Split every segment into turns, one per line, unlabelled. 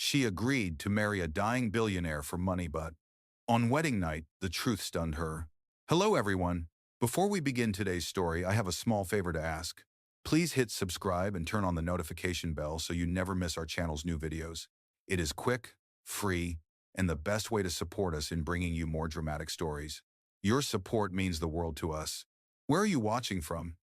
She agreed to marry a dying billionaire for money, but on wedding night, the truth stunned her. Hello, everyone. Before we begin today's story, I have a small favor to ask. Please hit subscribe and turn on the notification bell so you never miss our channel's new videos. It is quick, free, and the best way to support us in bringing you more dramatic stories. Your support means the world to us. Where are you watching from?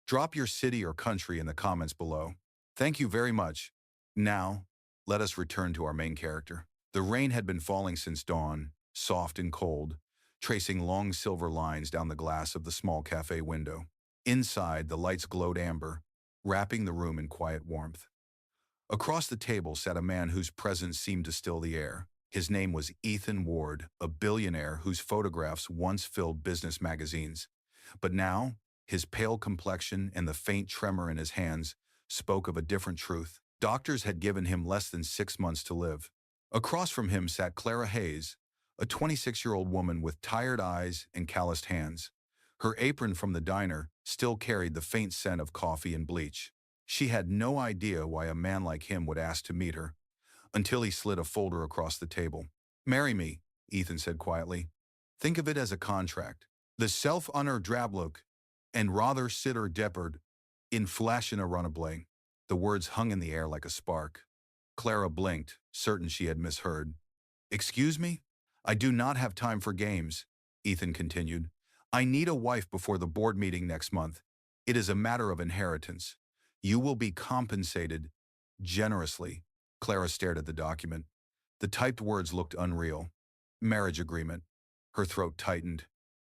Drop your city or country in the comments below. Thank you very much. Now, let us return to our main character. The rain had been falling since dawn, soft and cold, tracing long silver lines down the glass of the small cafe window. Inside, the lights glowed amber, wrapping the room in quiet warmth. Across the table sat a man whose presence seemed to still the air. His name was Ethan Ward, a billionaire whose photographs once filled business magazines. But now, his pale complexion and the faint tremor in his hands spoke of a different truth. Doctors had given him less than 6 months to live. Across from him sat Clara Hayes, a 26-year-old woman with tired eyes and calloused hands. Her apron from the diner still carried the faint scent of coffee and bleach. She had no idea why a man like him would ask to meet her, until he slid a folder across the table. "Marry me," Ethan said quietly. "Think of it as a contract. The self-honor drablook, and rather sitter deppard, in flash and a runably." The words hung in the air like a spark. Clara blinked, certain she had misheard. "Excuse me? I do not have time for games," Ethan continued. "I need a wife before the board meeting next month. It is a matter of inheritance. You will be compensated generously." Clara stared at the document. The typed words looked unreal. "Marriage agreement." Her throat tightened.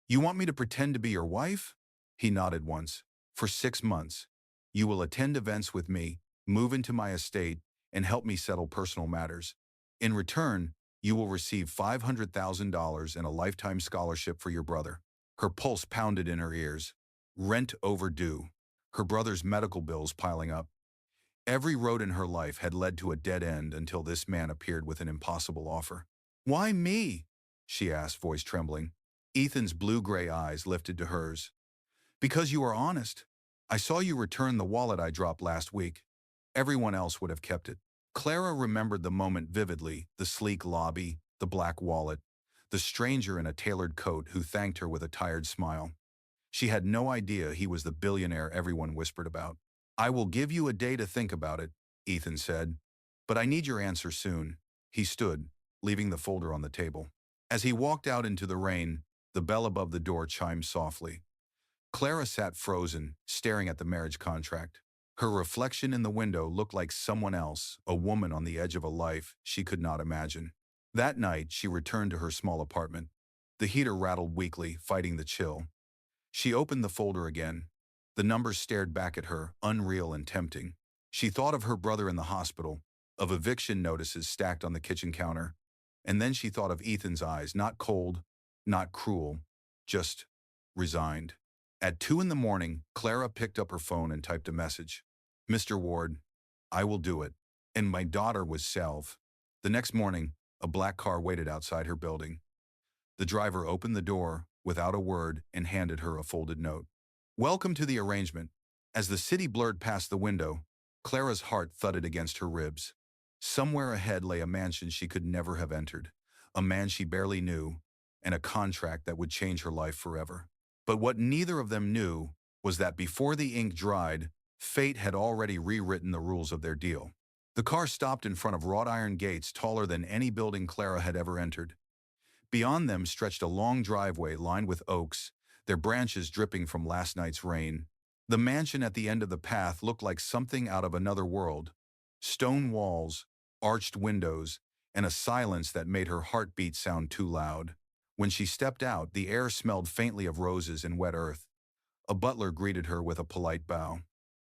"You want me to pretend to be your wife?" He nodded once. "For 6 months. You will attend events with me, move into my estate, and help me settle personal matters. In return, you will receive $500,000 and a lifetime scholarship for your brother." Her pulse pounded in her ears. Rent overdue. Her brother's medical bills piling up. Every road in her life had led to a dead end until this man appeared with an impossible offer. "Why me?" she asked, voice trembling. Ethan's blue-gray eyes lifted to hers. "Because you are honest. I saw you return the wallet I dropped last week. Everyone else would have kept it." Clara remembered the moment vividly, the sleek lobby, the black wallet, the stranger in a tailored coat who thanked her with a tired smile. She had no idea he was the billionaire everyone whispered about. "I will give you a day to think about it," Ethan said, "but I need your answer soon." He stood, leaving the folder on the table. As he walked out into the rain, the bell above the door chimed softly. Clara sat frozen, staring at the marriage contract. Her reflection in the window looked like someone else, a woman on the edge of a life she could not imagine. That night, she returned to her small apartment. The heater rattled weakly, fighting the chill. She opened the folder again. The numbers stared back at her, unreal and tempting. She thought of her brother in the hospital, of eviction notices stacked on the kitchen counter, and then she thought of Ethan's eyes, not cold, not cruel, just resigned. At 2 in the morning, Clara picked up her phone and typed a message. "Mr. Ward, I will do it. And my daughter was Salve." The next morning, a black car waited outside her building. The driver opened the door without a word and handed her a folded note. "Welcome to the arrangement." As the city blurred past the window, Clara's heart thudded against her ribs. Somewhere ahead lay a mansion she could never have entered, a man she barely knew, and a contract that would change her life forever. But what neither of them knew was that before the ink dried, fate had already rewritten the rules of their deal. The car stopped in front of wrought iron gates taller than any building Clara had ever entered. Beyond them stretched a long driveway lined with oaks, their branches dripping from last night's rain. The mansion at the end of the path looked like something out of another world. Stone walls, arched windows, and a silence that made her heartbeat sound too loud. When she stepped out, the air smelled faintly of roses and wet earth. A butler greeted her with a polite bow.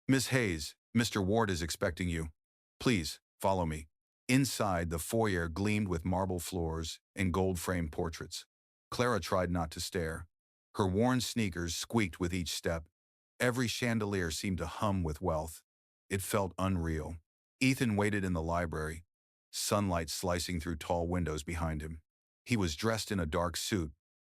"Miss Hayes, Mr. Ward is expecting you. Please, follow me." Inside, the foyer gleamed with marble floors and gold-framed portraits. Clara tried not to stare. Her worn sneakers squeaked with each step. Every chandelier seemed to hum with wealth. It felt unreal. Ethan waited in the library, sunlight slicing through tall windows behind him. He was dressed in a dark suit,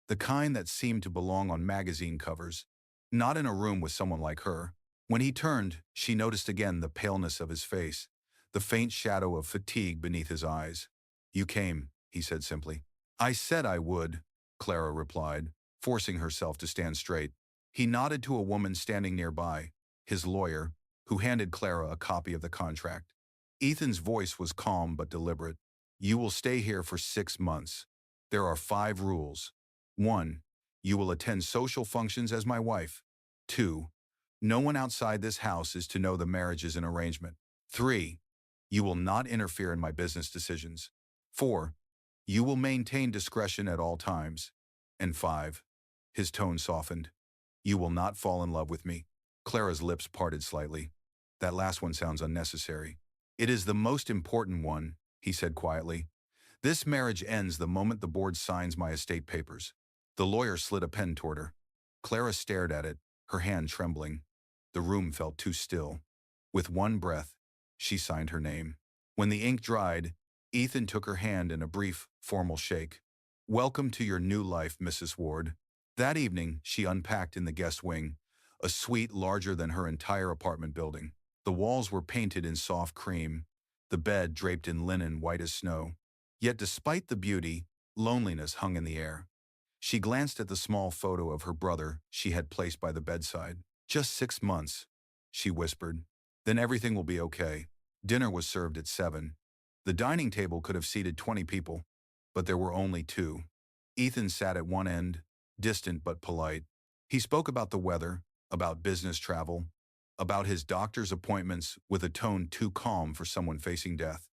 the kind that seemed to belong on magazine covers, not in a room with someone like her. When he turned, she noticed again the paleness of his face, the faint shadow of fatigue beneath his eyes. "You came," he said simply. "I said I would," Clara replied, forcing herself to stand straight. He nodded to a woman standing nearby, his lawyer, who handed Clara a copy of the contract. Ethan's voice was calm but deliberate. "You will stay here for 6 months. There are 5 rules. 1. You will attend social functions as my wife. 2. No one outside this house is to know the marriage is an arrangement. 3. You will not interfere in my business decisions. 4. You will maintain discretion at all times. And 5. His tone softened. You will not fall in love with me." Clara's lips parted slightly. "That last one sounds unnecessary." "It is the most important one," he said quietly. "This marriage ends the moment the board signs my estate papers." The lawyer slid a pen toward her. Clara stared at it, her hand trembling. The room felt too still. With one breath, she signed her name. When the ink dried, Ethan took her hand in a brief, formal shake. "Welcome to your new life, Mrs. Ward." That evening, she unpacked in the guest wing, a suite larger than her entire apartment building. The walls were painted in soft cream, the bed draped in linen white as snow. Yet despite the beauty, loneliness hung in the air. She glanced at the small photo of her brother she had placed by the bedside. "Just 6 months," she whispered. "Then everything will be okay." Dinner was served at 7. The dining table could have seated 20 people, but there were only 2. Ethan sat at one end, distant but polite. He spoke about the weather, about business travel, about his doctor's appointments with a tone too calm for someone facing death.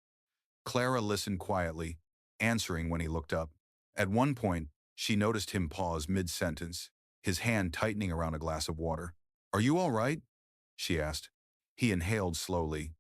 Clara listened quietly, answering when he looked up. At one point, she noticed him pause mid-sentence, his hand tightening around a glass of water. "Are you all right?" she asked. He inhaled slowly,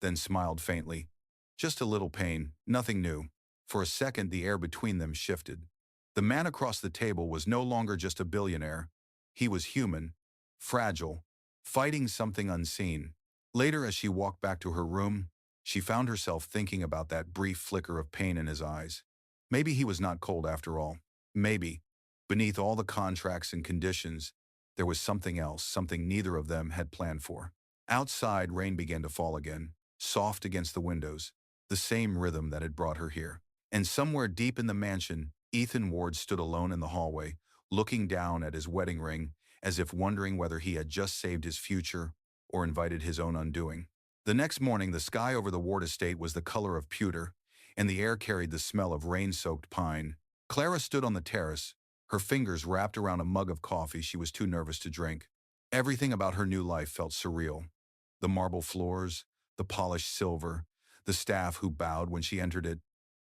then smiled faintly. "Just a little pain, nothing new." For a second, the air between them shifted. The man across the table was no longer just a billionaire. He was human, fragile, fighting something unseen. Later, as she walked back to her room, she found herself thinking about that brief flicker of pain in his eyes. Maybe he was not cold after all. Maybe, beneath all the contracts and conditions, there was something else, something neither of them had planned for. Outside, rain began to fall again, soft against the windows, the same rhythm that had brought her here. And somewhere deep in the mansion, Ethan Ward stood alone in the hallway, looking down at his wedding ring, as if wondering whether he had just saved his future or invited his own undoing. The next morning, the sky over the Ward estate was the color of pewter, and the air carried the smell of rain-soaked pine. Clara stood on the terrace, her fingers wrapped around a mug of coffee she was too nervous to drink. Everything about her new life felt surreal. The marble floors, the polished silver, the staff who bowed when she entered it,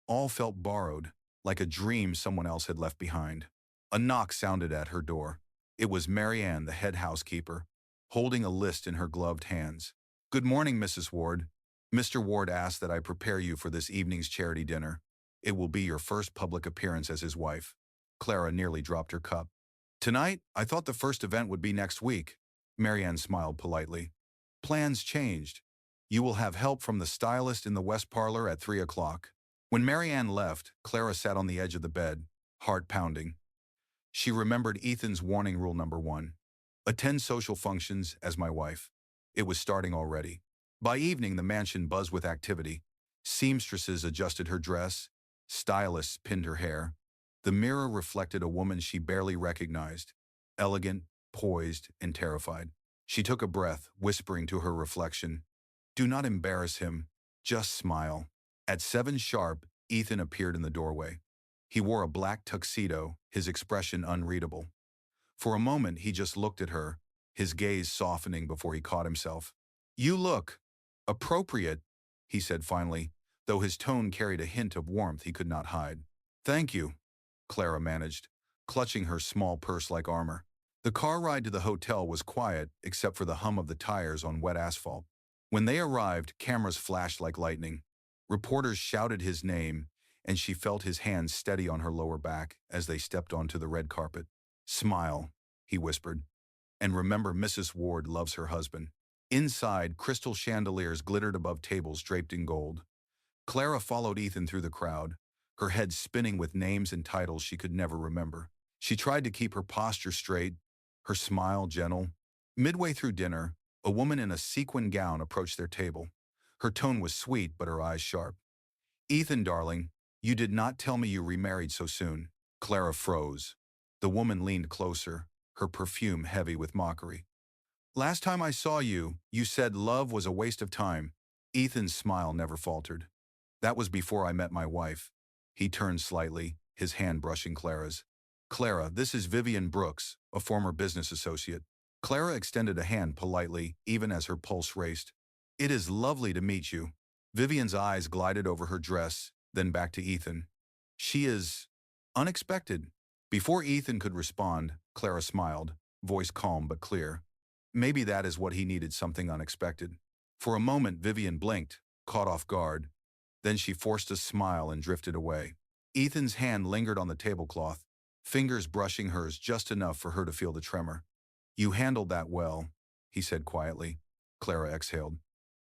all felt borrowed, like a dream someone else had left behind. A knock sounded at her door. It was Marianne, the head housekeeper, holding a list in her gloved hands. "Good morning, Mrs. Ward. Mr. Ward asked that I prepare you for this evening's charity dinner. It will be your first public appearance as his wife." Clara nearly dropped her cup. "Tonight? I thought the first event would be next week." Marianne smiled politely. "Plans changed. You will have help from the stylist in the West Parlor at 3 o'clock. When Marianne left, Clara sat on the edge of the bed, heart pounding. She remembered Ethan's warning rule number 1. Attend social functions as my wife. It was starting already. By evening, the mansion buzzed with activity. Seamstresses adjusted her dress. Stylists pinned her hair. The mirror reflected a woman she barely recognized, elegant, poised, and terrified. She took a breath, whispering to her reflection, "Do not embarrass him. Just smile." At 7 sharp, Ethan appeared in the doorway. He wore a black tuxedo, his expression unreadable. For a moment, he just looked at her, his gaze softening before he caught himself. "You look appropriate," he said finally, though his tone carried a hint of warmth he could not hide. "Thank you," Clara managed, clutching her small purse like armor. The car ride to the hotel was quiet, except for the hum of the tires on wet asphalt. When they arrived, cameras flashed like lightning. Reporters shouted his name, and she felt his hands steady on her lower back as they stepped onto the red carpet. "Smile," he whispered, "and remember Mrs. Ward loves her husband." Inside, crystal chandeliers glittered above tables draped in gold. Clara followed Ethan through the crowd, her head spinning with names and titles she could never remember. She tried to keep her posture straight, her smile gentle. Midway through dinner, a woman in a sequin gown approached their table. Her tone was sweet, but her eyes sharp. "Ethan, darling, you did not tell me you remarried so soon." Clara froze. The woman leaned closer, her perfume heavy with mockery. "Last time I saw you, you said love was a waste of time." Ethan's smile never faltered. "That was before I met my wife." He turned slightly, his hand brushing Clara's. "Clara, this is Vivian Brooks, a former business associate." Clara extended a hand politely, even as her pulse raced. "It is lovely to meet you." Vivian's eyes glided over her dress, then back to Ethan. "She is unexpected." Before Ethan could respond, Clara smiled, voice calm but clear. Maybe that is what he needed, something unexpected. For a moment, Vivian blinked, caught off guard. Then she forced a smile and drifted away. Ethan's hand lingered on the tablecloth, fingers brushing hers just enough for her to feel the tremor. "You handled that well," he said quietly. Clara exhaled.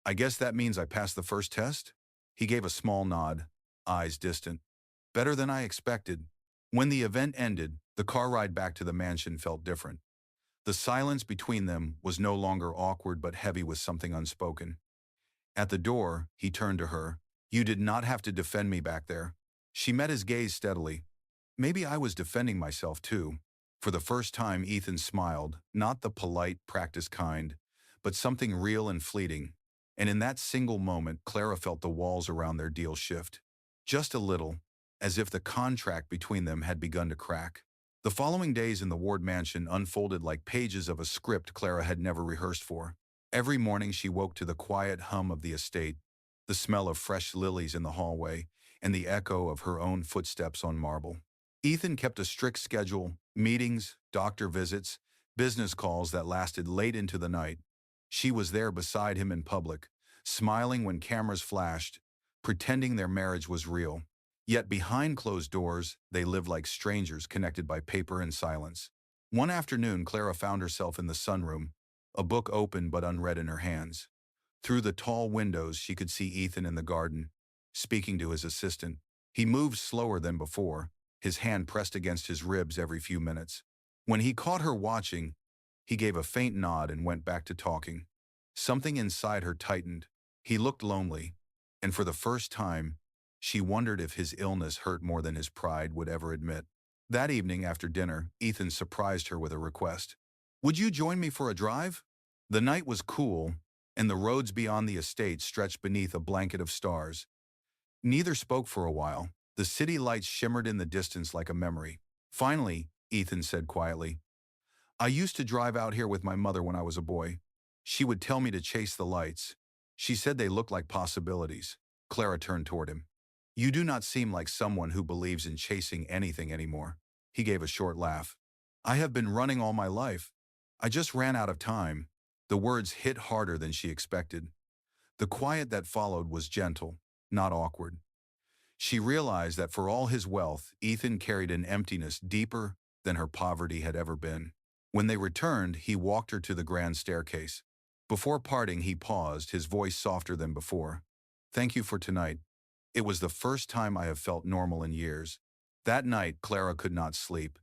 "I guess that means I passed the first test?" He gave a small nod, eyes distant. "Better than I expected." When the event ended, the car ride back to the mansion felt different. The silence between them was no longer awkward but heavy with something unspoken. At the door, he turned to her. "You did not have to defend me back there." She met his gaze steadily. "Maybe I was defending myself too." For the first time, Ethan smiled, not the polite, practiced kind, but something real and fleeting. And in that single moment, Clara felt the walls around their deal shift. Just a little, as if the contract between them had begun to crack. The following days in the Ward mansion unfolded like pages of a script Clara had never rehearsed for. Every morning she woke to the quiet hum of the estate, the smell of fresh lilies in the hallway, and the echo of her own footsteps on marble. Ethan kept a strict schedule, meetings, doctor visits, business calls that lasted late into the night. She was there beside him in public, smiling when cameras flashed, pretending their marriage was real. Yet behind closed doors, they lived like strangers connected by paper and silence. One afternoon, Clara found herself in the sunroom, a book open but unread in her hands. Through the tall windows, she could see Ethan in the garden, speaking to his assistant. He moved slower than before, his hand pressed against his ribs every few minutes. When he caught her watching, he gave a faint nod and went back to talking. Something inside her tightened. He looked lonely, and for the first time, she wondered if his illness hurt more than his pride would ever admit. That evening after dinner, Ethan surprised her with a request. "Would you join me for a drive?" The night was cool, and the roads beyond the estate stretched beneath a blanket of stars. Neither spoke for a while. The city lights shimmered in the distance like a memory. Finally, Ethan said quietly, "I used to drive out here with my mother when I was a boy. She would tell me to chase the lights. She said they looked like possibilities." Clara turned toward him. "You do not seem like someone who believes in chasing anything anymore." He gave a short laugh. "I have been running all my life. I just ran out of time." The words hit harder than she expected. The quiet that followed was gentle, not awkward. She realized that for all his wealth, Ethan carried an emptiness deeper than her poverty had ever been. When they returned, he walked her to the grand staircase. Before parting, he paused, his voice softer than before. "Thank you for tonight. It was the first time I have felt normal in years." That night, Clara could not sleep.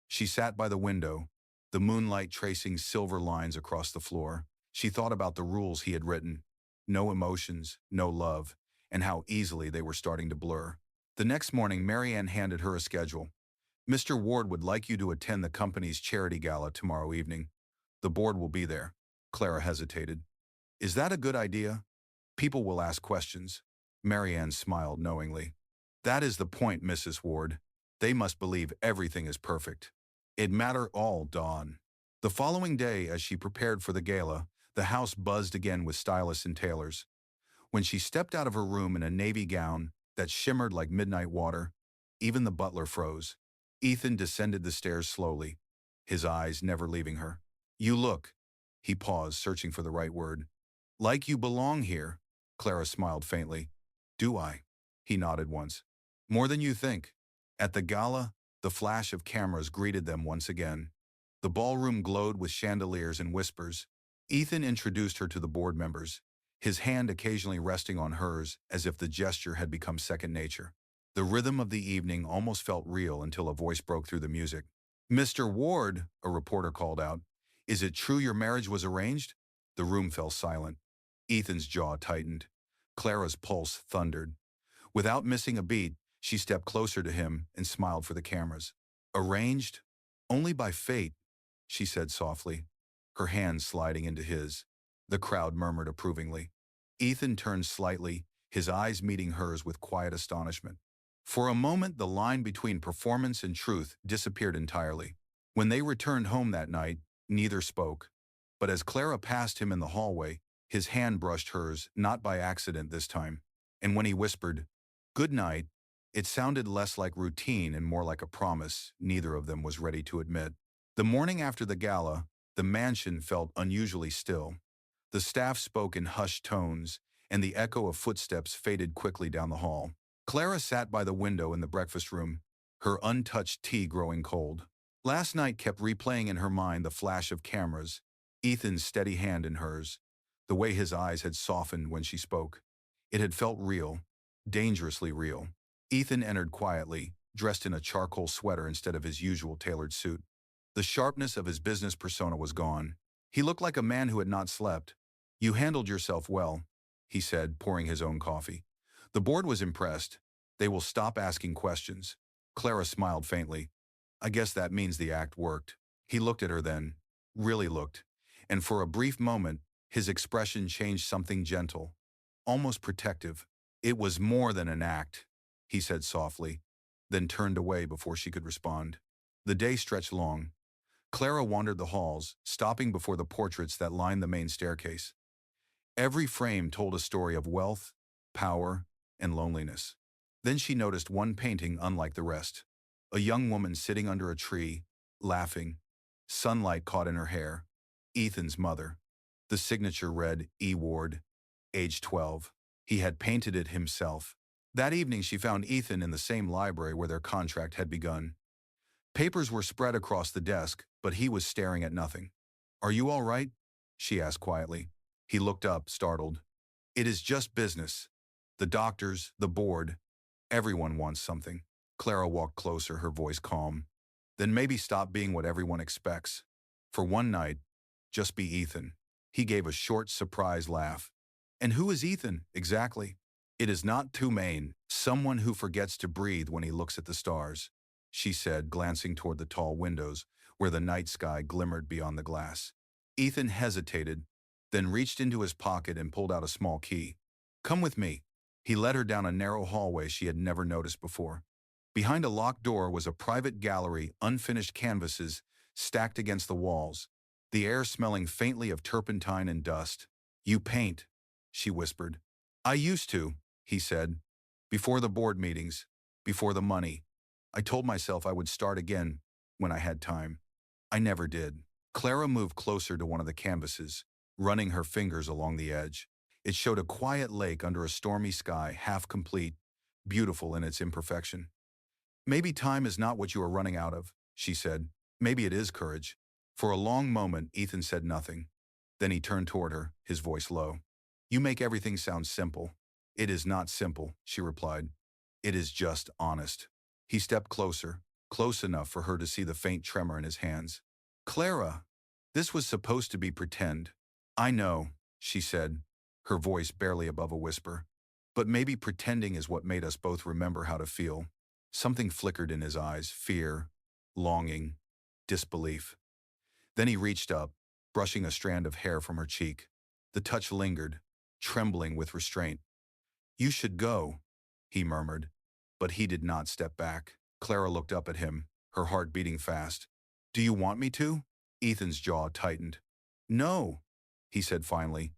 She sat by the window, the moonlight tracing silver lines across the floor. She thought about the rules he had written. No emotions, no love, and how easily they were starting to blur. The next morning, Marianne handed her a schedule. "Mr. Ward would like you to attend the company's charity gala tomorrow evening. The board will be there." Clara hesitated. "Is that a good idea? People will ask questions." Marianne smiled knowingly. "That is the point, Mrs. Ward. They must believe everything is perfect. It matter all, Dawn." The following day, as she prepared for the gala, the house buzzed again with stylists and tailors. When she stepped out of her room in a navy gown that shimmered like midnight water, even the butler froze. Ethan descended the stairs slowly, his eyes never leaving her. "You look," he paused, searching for the right word. "Like you belong here." Clara smiled faintly. "Do I?" He nodded once. "More than you think." At the gala, the flash of cameras greeted them once again. The ballroom glowed with chandeliers and whispers. Ethan introduced her to the board members, his hand occasionally resting on hers as if the gesture had become second nature. The rhythm of the evening almost felt real until a voice broke through the music. "Mr. Ward," a reporter called out, "is it true your marriage was arranged?" The room fell silent. Ethan's jaw tightened. Clara's pulse thundered. Without missing a beat, she stepped closer to him and smiled for the cameras. Arranged? Only by fate, she said softly, her hand sliding into his. The crowd murmured approvingly. Ethan turned slightly, his eyes meeting hers with quiet astonishment. For a moment, the line between performance and truth disappeared entirely. When they returned home that night, neither spoke. But as Clara passed him in the hallway, his hand brushed hers, not by accident this time. And when he whispered, "Good night," it sounded less like routine and more like a promise neither of them was ready to admit. The morning after the gala, the mansion felt unusually still. The staff spoke in hushed tones, and the echo of footsteps faded quickly down the hall. Clara sat by the window in the breakfast room, her untouched tea growing cold. Last night kept replaying in her mind the flash of cameras, Ethan's steady hand in hers, the way his eyes had softened when she spoke. It had felt real, dangerously real. Ethan entered quietly, dressed in a charcoal sweater instead of his usual tailored suit. The sharpness of his business persona was gone. He looked like a man who had not slept. "You handled yourself well," he said, pouring his own coffee. "The board was impressed. They will stop asking questions." Clara smiled faintly. "I guess that means the act worked." He looked at her then, really looked, and for a brief moment, his expression changed something gentle, almost protective. "It was more than an act," he said softly, then turned away before she could respond. The day stretched long. Clara wandered the halls, stopping before the portraits that lined the main staircase. Every frame told a story of wealth, power, and loneliness. Then she noticed one painting unlike the rest. A young woman sitting under a tree, laughing, sunlight caught in her hair. Ethan's mother. The signature read, E. Ward, age 12. He had painted it himself. That evening she found Ethan in the same library where their contract had begun. Papers were spread across the desk, but he was staring at nothing. "Are you all right?" she asked quietly. He looked up, startled. "It is just business. The doctors, the board, everyone wants something." Clara walked closer, her voice calm. "Then maybe stop being what everyone expects. For one night, just be Ethan." He gave a short, surprised laugh. "And who is Ethan, exactly?" "It is not Tumaine, someone who forgets to breathe when he looks at the stars," she said, glancing toward the tall windows where the night sky glimmered beyond the glass. Ethan hesitated, then reached into his pocket and pulled out a small key. "Come with me." He led her down a narrow hallway she had never noticed before. Behind a locked door was a private gallery, unfinished canvases stacked against the walls, the air smelling faintly of turpentine and dust. "You paint," she whispered. "I used to," he said. "Before the board meetings, before the money. I told myself I would start again when I had time. I never did." Clara moved closer to one of the canvases, running her fingers along the edge. It showed a quiet lake under a stormy sky, half complete, beautiful in its imperfection. "Maybe time is not what you are running out of," she said. "Maybe it is courage." For a long moment, Ethan said nothing. Then he turned toward her, his voice low. "You make everything sound simple." "It is not simple," she replied. "It is just honest." He stepped closer, close enough for her to see the faint tremor in his hands. "Clara, this was supposed to be pretend." "I know," she said, her voice barely above a whisper. "But maybe pretending is what made us both remember how to feel." Something flickered in his eyes, fear, longing, disbelief. Then he reached up, brushing a strand of hair from her cheek. The touch lingered, trembling with restraint. "You should go," he murmured, but he did not step back. Clara looked up at him, her heart beating fast. "Do you want me to?" Ethan's jaw tightened. "No," he said finally,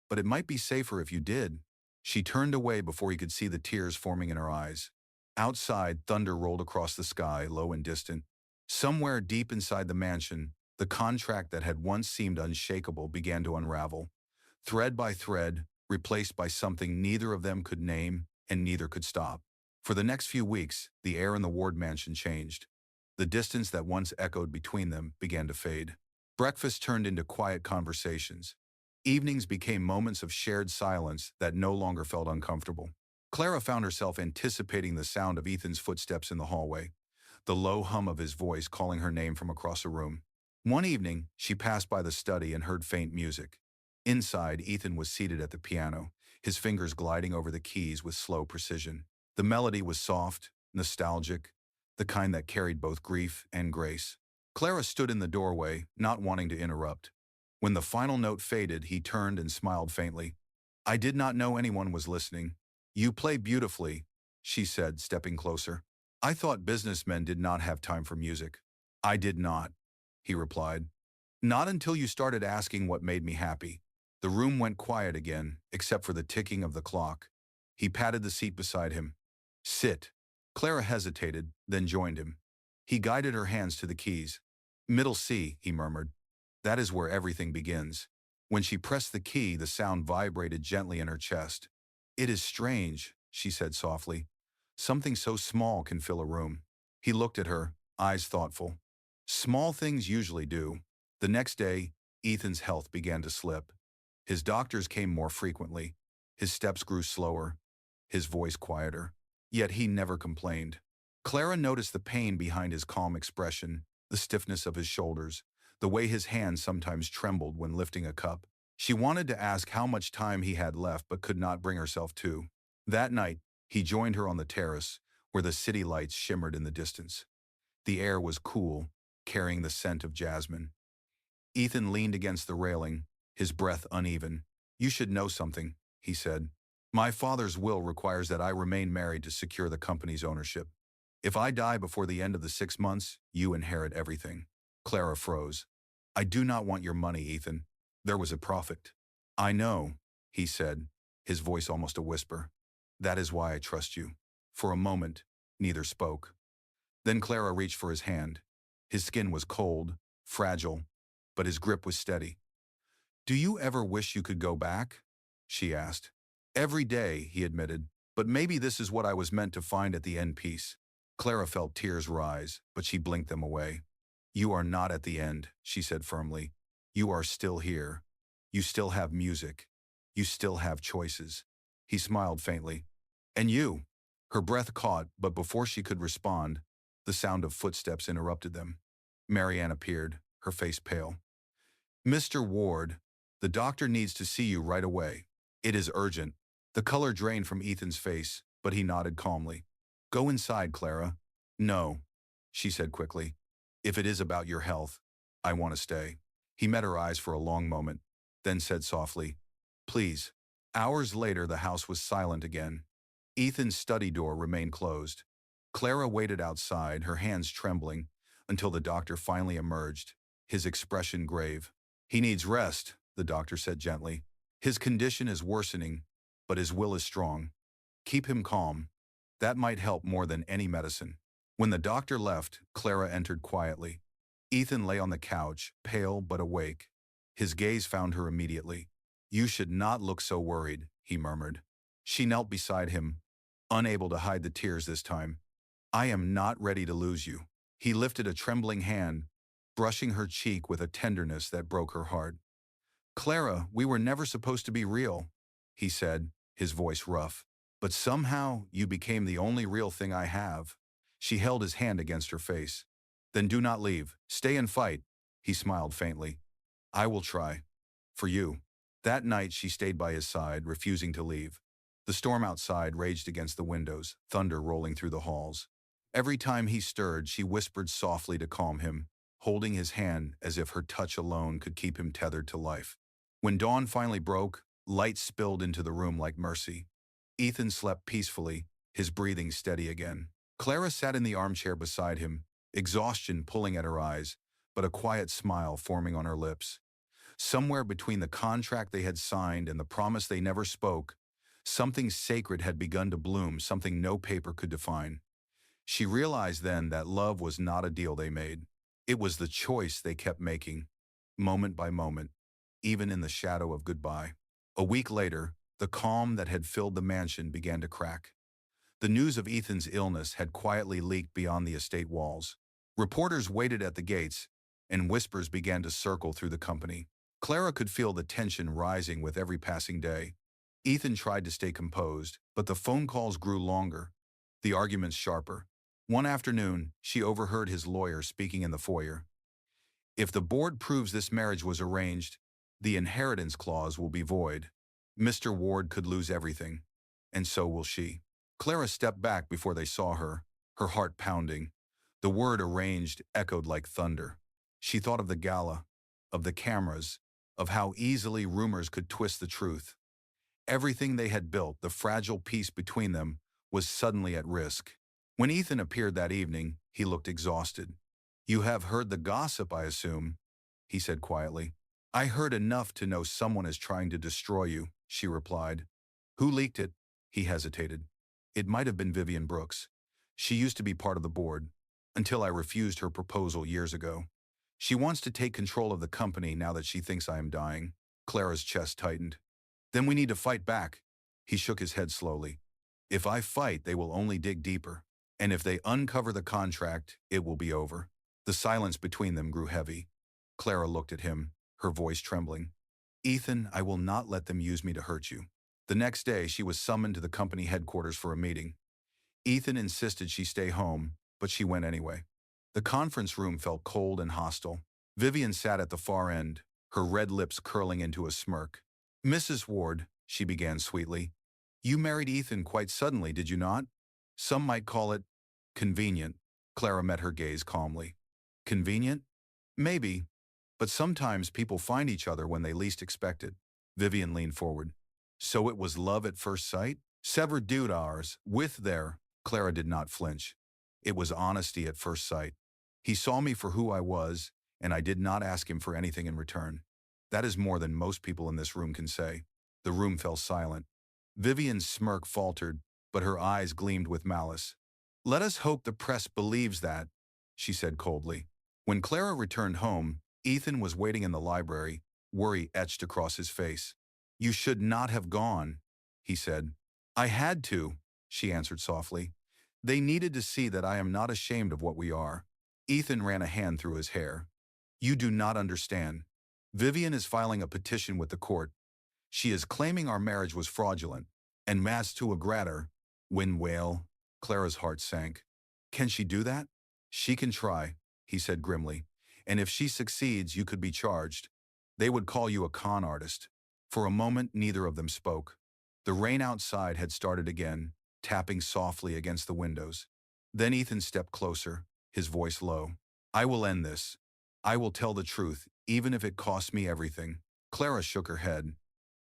"but it might be safer if you did." She turned away before he could see the tears forming in her eyes. Outside, thunder rolled across the sky, low and distant. Somewhere deep inside the mansion, the contract that had once seemed unshakable began to unravel. Thread by thread, replaced by something neither of them could name and neither could stop. For the next few weeks, the air in the Ward mansion changed. The distance that once echoed between them began to fade. Breakfast turned into quiet conversations. Evenings became moments of shared silence that no longer felt uncomfortable. Clara found herself anticipating the sound of Ethan's footsteps in the hallway, the low hum of his voice calling her name from across the room. One evening, she passed by the study and heard faint music. Inside, Ethan was seated at the piano, his fingers gliding over the keys with slow precision. The melody was soft, nostalgic, the kind that carried both grief and grace. Clara stood in the doorway, not wanting to interrupt. When the final note faded, he turned and smiled faintly. "I did not know anyone was listening. You play beautifully," she said, stepping closer. "I thought businessmen did not have time for music." "I did not," he replied. "Not until you started asking what made me happy." The room went quiet again, except for the ticking of the clock. He patted the seat beside him. "Sit." Clara hesitated, then joined him. He guided her hands to the keys. "Middle C," he murmured. "That is where everything begins." When she pressed the key, the sound vibrated gently in her chest. "It is strange," she said softly. "Something so small can fill a room." He looked at her, eyes thoughtful. "Small things usually do." The next day, Ethan's health began to slip. His doctors came more frequently. His steps grew slower, his voice quieter. Yet he never complained. Clara noticed the pain behind his calm expression, the stiffness of his shoulders, the way his hands sometimes trembled when lifting a cup. She wanted to ask how much time he had left but could not bring herself to. That night, he joined her on the terrace, where the city lights shimmered in the distance. The air was cool, carrying the scent of jasmine. Ethan leaned against the railing, his breath uneven. "You should know something," he said. "My father's will requires that I remain married to secure the company's ownership. If I die before the end of the 6 months, you inherit everything." Clara froze. "I do not want your money, Ethan." There was a profit. "I know," he said, his voice almost a whisper. "That is why I trust you." For a moment, neither spoke. Then Clara reached for his hand. His skin was cold, fragile, but his grip was steady. "Do you ever wish you could go back?" she asked. "Every day," he admitted, "but maybe this is what I was meant to find at the end piece." Clara felt tears rise, but she blinked them away. "You are not at the end," she said firmly. "You are still here. You still have music. You still have choices." He smiled faintly. "And you?" Her breath caught, but before she could respond, the sound of footsteps interrupted them. Marianne appeared, her face pale. "Mr. Ward, the doctor needs to see you right away. It is urgent." The color drained from Ethan's face, but he nodded calmly. "Go inside, Clara." "No," she said quickly. "If it is about your health, I want to stay." He met her eyes for a long moment, then said softly, "Please." Hours later, the house was silent again. Ethan's study door remained closed. Clara waited outside, her hands trembling, until the doctor finally emerged, his expression grave. "He needs rest," the doctor said gently. "His condition is worsening, but his will is strong. Keep him calm. That might help more than any medicine." When the doctor left, Clara entered quietly. Ethan lay on the couch, pale but awake. His gaze found her immediately. "You should not look so worried," he murmured. She knelt beside him, unable to hide the tears this time. "I am not ready to lose you." He lifted a trembling hand, brushing her cheek with a tenderness that broke her heart. "Clara, we were never supposed to be real," he said, his voice rough. "But somehow you became the only real thing I have." She held his hand against her face. "Then do not leave. Stay and fight." He smiled faintly. "I will try. For you." That night she stayed by his side, refusing to leave. The storm outside raged against the windows, thunder rolling through the halls. Every time he stirred, she whispered softly to calm him, holding his hand as if her touch alone could keep him tethered to life. When dawn finally broke, light spilled into the room like mercy. Ethan slept peacefully, his breathing steady again. Clara sat in the armchair beside him, exhaustion pulling at her eyes, but a quiet smile forming on her lips. Somewhere between the contract they had signed and the promise they never spoke, something sacred had begun to bloom, something no paper could define. She realized then that love was not a deal they made. It was the choice they kept making, moment by moment, even in the shadow of goodbye. A week later, the calm that had filled the mansion began to crack. The news of Ethan's illness had quietly leaked beyond the estate walls. Reporters waited at the gates, and whispers began to circle through the company. Clara could feel the tension rising with every passing day. Ethan tried to stay composed, but the phone calls grew longer, the arguments sharper. One afternoon, she overheard his lawyer speaking in the foyer. "If the board proves this marriage was arranged, the inheritance clause will be void." Mr. Ward could lose everything, and so will she. Clara stepped back before they saw her, her heart pounding. The word arranged echoed like thunder. She thought of the gala, of the cameras, of how easily rumors could twist the truth. Everything they had built, the fragile peace between them, was suddenly at risk. When Ethan appeared that evening, he looked exhausted. "You have heard the gossip, I assume," he said quietly. "I heard enough to know someone is trying to destroy you," she replied. "Who leaked it?" He hesitated. "It might have been Vivian Brooks. She used to be part of the board, until I refused her proposal years ago. She wants to take control of the company now that she thinks I am dying." Clara's chest tightened. "Then we need to fight back." He shook his head slowly. "If I fight, they will only dig deeper. And if they uncover the contract, it will be over." The silence between them grew heavy. Clara looked at him, her voice trembling. "Ethan, I will not let them use me to hurt you." The next day, she was summoned to the company headquarters for a meeting. Ethan insisted she stay home, but she went anyway. The conference room felt cold and hostile. Vivian sat at the far end, her red lips curling into a smirk. "Mrs. Ward," she began sweetly, "you married Ethan quite suddenly, did you not? Some might call it convenient." Clara met her gaze calmly. "Convenient? Maybe, but sometimes people find each other when they least expect it." Vivian leaned forward. "So it was love at first sight?" "Severed dude ours, with there." Clara did not flinch. "It was honesty at first sight. He saw me for who I was, and I did not ask him for anything in return. That is more than most people in this room can say." The room fell silent. Vivian's smirk faltered, but her eyes gleamed with malice. "Let us hope the press believes that," she said coldly. When Clara returned home, Ethan was waiting in the library, worry etched across his face. "You should not have gone," he said. "I had to," she answered softly. "They needed to see that I am not ashamed of what we are." Ethan ran a hand through his hair. "You do not understand. Vivian is filing a petition with the court. She is claiming our marriage was fraudulent, and mas to a gratter, win whale." Clara's heart sank. "Can she do that?" "She can try," he said grimly. "And if she succeeds, you could be charged. They would call you a con artist." For a moment, neither of them spoke. The rain outside had started again, tapping softly against the windows. Then Ethan stepped closer, his voice low. "I will end this. I will tell the truth, even if it costs me everything." Clara shook her head.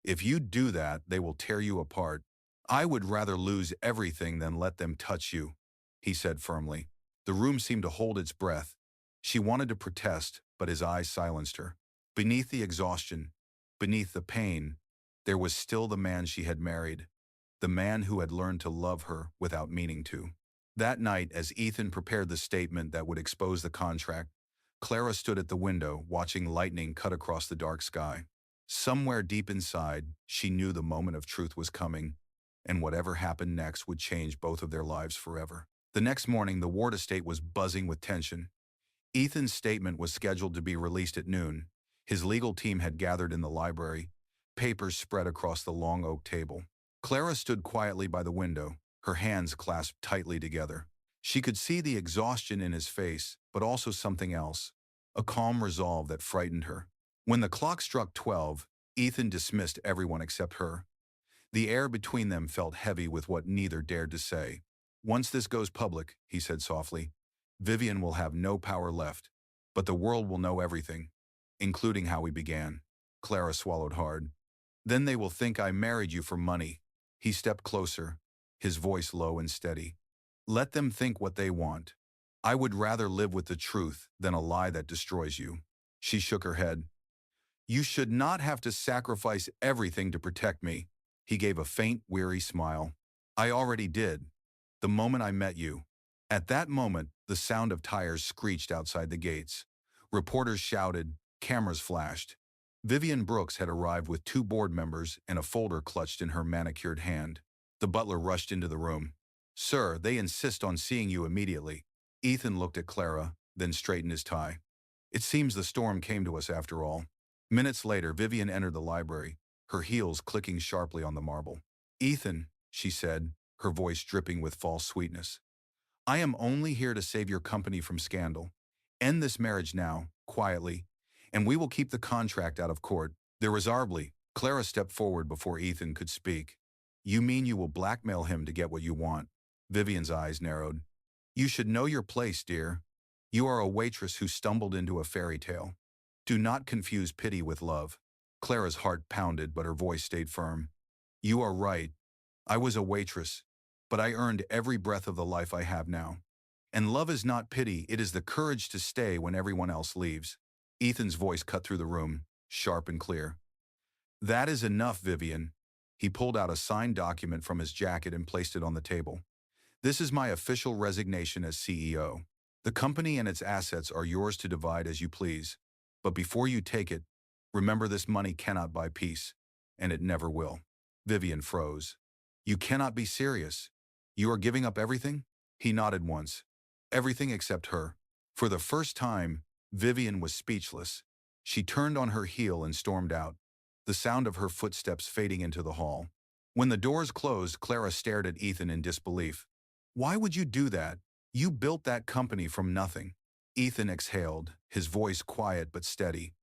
"If you do that, they will tear you apart." "I would rather lose everything than let them touch you," he said firmly. The room seemed to hold its breath. She wanted to protest, but his eyes silenced her. Beneath the exhaustion, beneath the pain, there was still the man she had married, the man who had learned to love her without meaning to. That night, as Ethan prepared the statement that would expose the contract, Clara stood at the window, watching lightning cut across the dark sky. Somewhere deep inside, she knew the moment of truth was coming, and whatever happened next would change both of their lives forever. The next morning, the Ward estate was buzzing with tension. Ethan's statement was scheduled to be released at noon. His legal team had gathered in the library, papers spread across the long oak table. Clara stood quietly by the window, her hands clasped tightly together. She could see the exhaustion in his face, but also something else, a calm resolve that frightened her. When the clock struck 12, Ethan dismissed everyone except her. The air between them felt heavy with what neither dared to say. "Once this goes public," he said softly, "Vivian will have no power left, but the world will know everything, including how we began." Clara swallowed hard. "Then they will think I married you for money." He stepped closer, his voice low and steady. "Let them think what they want. I would rather live with the truth than a lie that destroys you." She shook her head. "You should not have to sacrifice everything to protect me." He gave a faint, weary smile. "I already did, the moment I met you." At that moment, the sound of tires screeched outside the gates. Reporters shouted, cameras flashed. Vivian Brooks had arrived with 2 board members and a folder clutched in her manicured hand. The butler rushed into the room. "Sir, they insist on seeing you immediately." Ethan looked at Clara, then straightened his tie. "It seems the storm came to us after all." Minutes later, Vivian entered the library, her heels clicking sharply on the marble. "Ethan," she said, her voice dripping with false sweetness, "I am only here to save your company from scandal. End this marriage now, quietly, and we will keep the contract out of court." There was Arbly, Clara stepped forward before Ethan could speak. You mean you will blackmail him to get what you want? Vivian's eyes narrowed. You should know your place, dear. You are a waitress who stumbled into a fairy tale. Do not confuse pity with love. Clara's heart pounded, but her voice stayed firm. You are right. I was a waitress, but I earned every breath of the life I have now. And love is not pity, it is the courage to stay when everyone else leaves. Ethan's voice cut through the room, sharp and clear. That is enough, Vivian. He pulled out a signed document from his jacket and placed it on the table. This is my official resignation as CEO. The company and its assets are yours to divide as you please. But before you take it, remember this money cannot buy peace, and it never will. Vivian froze. You cannot be serious. You are giving up everything? He nodded once. Everything except her. For the first time, Vivian was speechless. She turned on her heel and stormed out, the sound of her footsteps fading into the hall. When the doors closed, Clara stared at Ethan in disbelief. Why would you do that? You built that company from nothing. Ethan exhaled, his voice quiet but steady.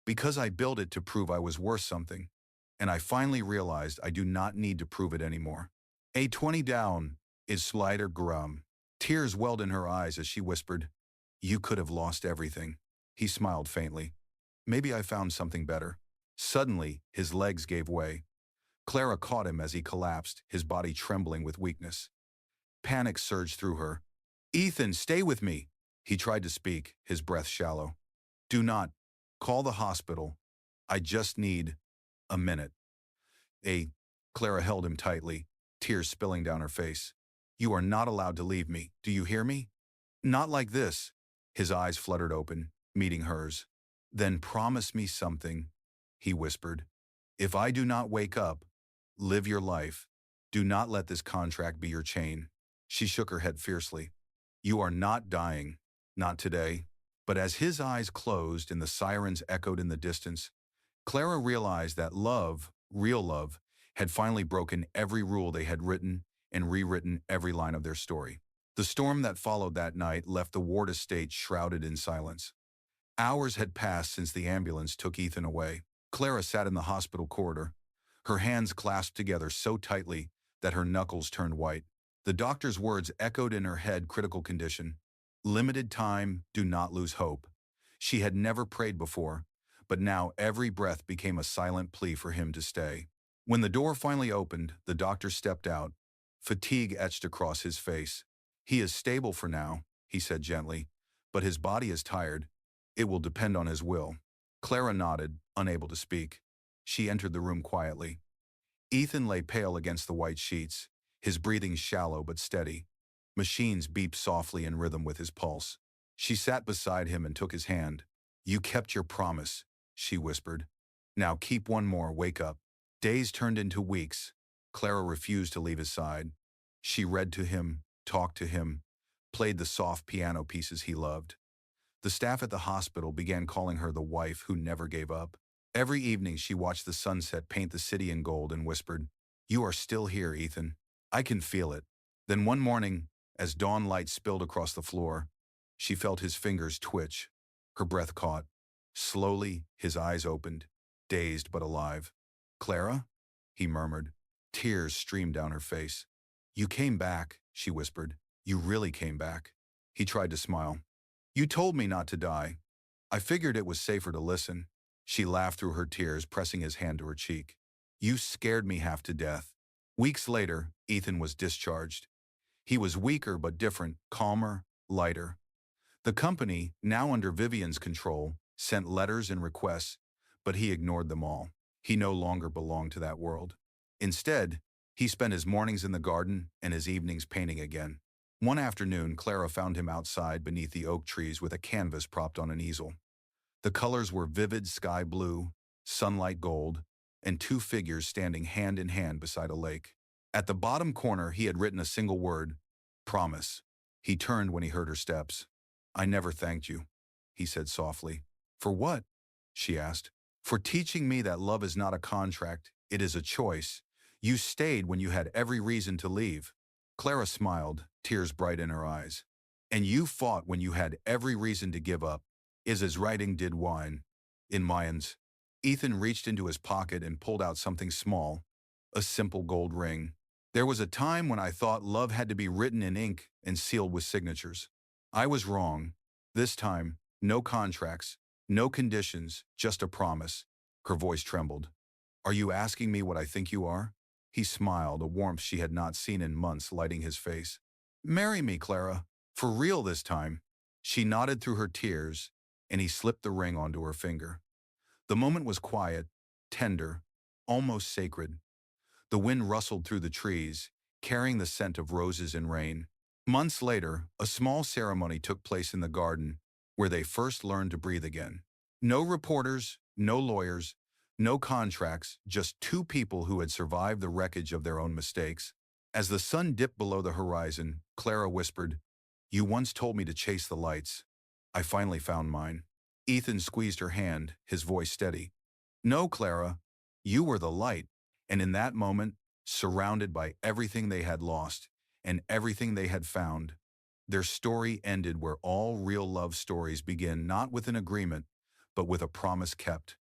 Because I built it to prove I was worth something. And I finally realized I do not need to prove it anymore. A 20 down is slider grum. Tears welled in her eyes as she whispered, You could have lost everything. He smiled faintly. Maybe I found something better. Suddenly, his legs gave way. Clara caught him as he collapsed, his body trembling with weakness. Panic surged through her. Ethan, stay with me. He tried to speak, his breath shallow. Do not. Call the hospital. I just need a minute. Clara held him tightly, tears spilling down her face. You are not allowed to leave me. Do you hear me? Not like this. His eyes fluttered open, meeting hers. Then promise me something, he whispered. If I do not wake up, live your life. Do not let this contract be your chain. She shook her head fiercely. You are not dying, not today. But as his eyes closed and the sirens echoed in the distance, Clara realized that love, real love, had finally broken every rule they had written and rewritten every line of their story. The storm that followed that night left the ward estate shrouded in silence. Hours had passed since the ambulance took Ethan away. Clara sat in the hospital corridor, her hands clasped together so tightly that her knuckles turned white. The doctor's words echoed in her head, critical condition. Limited time, do not lose hope. She had never prayed before, but now every breath became a silent plea for him to stay. When the door finally opened, the doctor stepped out, fatigue etched across his face. He is stable for now, he said gently, but his body is tired. It will depend on his will. Clara nodded, unable to speak. She entered the room quietly. Ethan lay pale against the white sheets, his breathing shallow but steady. Machines beeped softly in rhythm with his pulse. She sat beside him and took his hand. You kept your promise, she whispered. Now keep one more, wake up. Days turned into weeks. Clara refused to leave his side. She read to him, talked to him, played the soft piano pieces he loved. The staff at the hospital began calling her the wife who never gave up. Every evening she watched the sunset paint the city in gold and whispered, You are still here, Ethan. I can feel it. Then one morning, as dawn light spilled across the floor, she felt his fingers twitch. Her breath caught. Slowly, his eyes opened, dazed but alive. Clara? He murmured. Tears streamed down her face. You came back, she whispered. You really came back. He tried to smile. You told me not to die. I figured it was safer to listen. She laughed through her tears, pressing his hand to her cheek. You scared me half to death. Weeks later, Ethan was discharged. He was weaker but different, calmer, lighter. The company, now under Vivian's control, sent letters and requests, but he ignored them all. He no longer belonged to that world. Instead, he spent his mornings in the garden and his evenings painting again. One afternoon, Clara found him outside beneath the oak trees with a canvas propped on an easel. The colors were vivid sky blue, sunlight gold, and two figures standing hand in hand beside a lake. At the bottom corner, he had written a single word, promise. He turned when he heard her steps. I never thanked you, he said softly. For what? She asked. For teaching me that love is not a contract, it is a choice. You stayed when you had every reason to leave. Clara smiled, tears bright in her eyes. And you fought when you had every reason to give up. Is as writing did wine. In Mayans. Ethan reached into his pocket and pulled out something small, a simple gold ring. There was a time when I thought love had to be written in ink and sealed with signatures. I was wrong. This time, no contracts, no conditions, just a promise. Her voice trembled. Are you asking me what I think you are? He smiled, a warmth she had not seen in months lighting his face. Marry me, Clara. For real this time. She nodded through her tears, and he slipped the ring onto her finger. The moment was quiet, tender, almost sacred. The wind rustled through the trees, carrying the scent of roses and rain. Months later, a small ceremony took place in the garden, where they first learned to breathe again. No reporters, no lawyers, no contracts, just two people who had survived the wreckage of their own mistakes. As the sun dipped below the horizon, Clara whispered, "You once told me to chase the lights. I finally found mine." Ethan squeezed her hand, his voice steady. "No, Clara, you were the light." And in that moment, surrounded by everything they had lost and everything they had found, their story ended where all real love stories begin, not with an agreement, but with a promise kept.